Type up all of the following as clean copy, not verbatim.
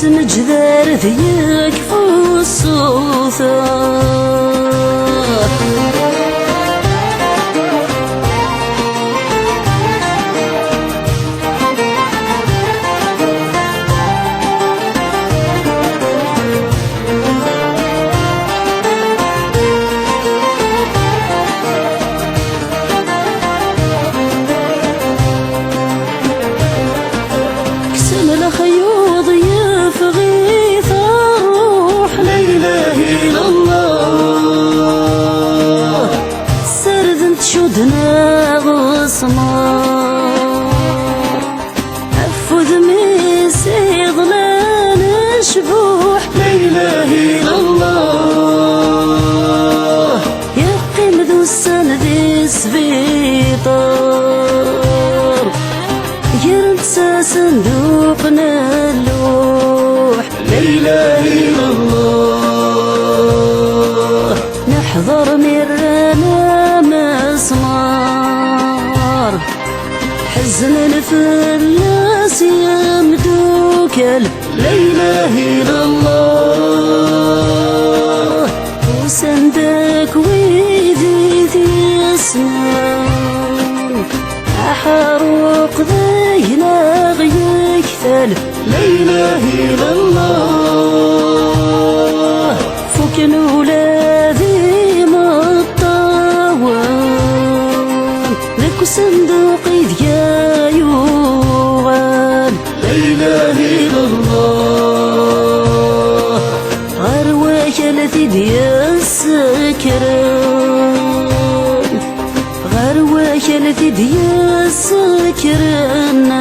اسم جذار ذيك فصوثا خيوط يفغي فروح لا إله إلا الله سرد تشودنا غصمار أفوذ ميسي ظلال شبوح لا إله إلا الله يقيم ذو السند سبيطار يرنسى صندوقنا اللوح لا إله إلا الله نحضر مرنا مسمار حزن الفلاس يمدوكل لا إله إلا الله وسندك ويدي تسنان أحرق ذينا غيكثل لا إله إلا الله فكن ولادي مطاوان لك صندوقي ذيا يوغان لا إله إلا الله غرواك التي ديا السكران غرواك التي ديا السكران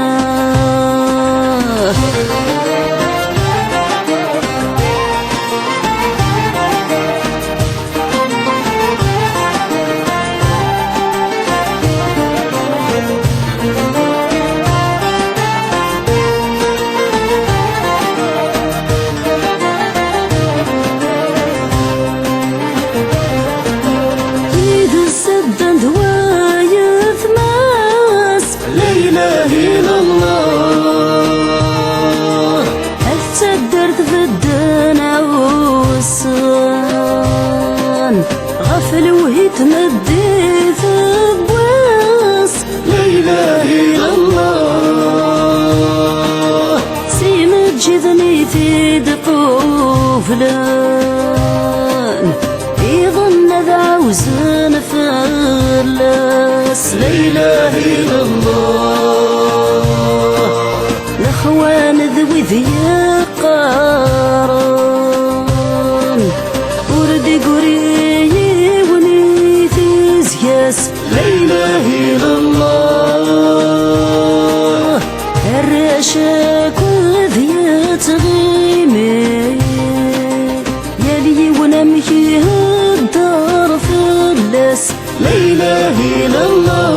غفل ويتمدي ثبواس لا إله إلا الله سيمت جذني تدقو فلان يظن ذا عوزن فلاس لا إله إلا الله الأخوان ذوي ذي قارن وردي قري لا إله إلا الله الرشاك وذيات غيمي يلي ونمشي الدار فلاس لا إله إلا الله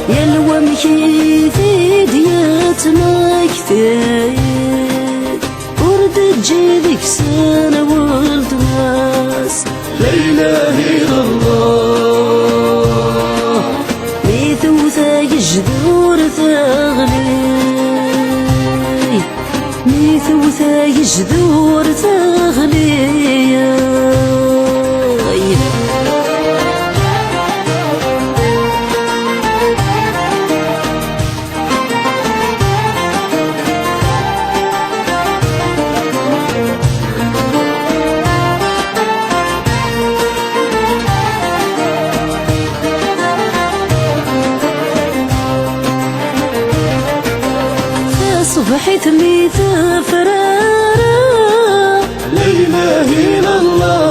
يلوى مشي في ديات مكتاي ورد تجيلك سنة ولد ناس لا إله إلا الله ميثوثا يجذور ثغلي ميثوثا يجذور ثغلي صبحت لي تفرارا لا إله إلا الله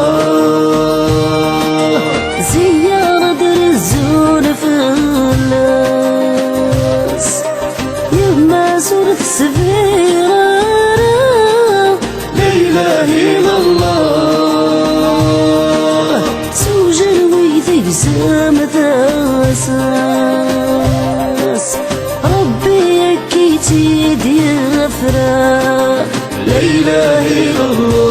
زيارة الزون فلاس يما زرت سفيرا لا إله إلا الله سوجل ويدي زامت أساس ربي يكيتي دي فراق لا إله إلا الله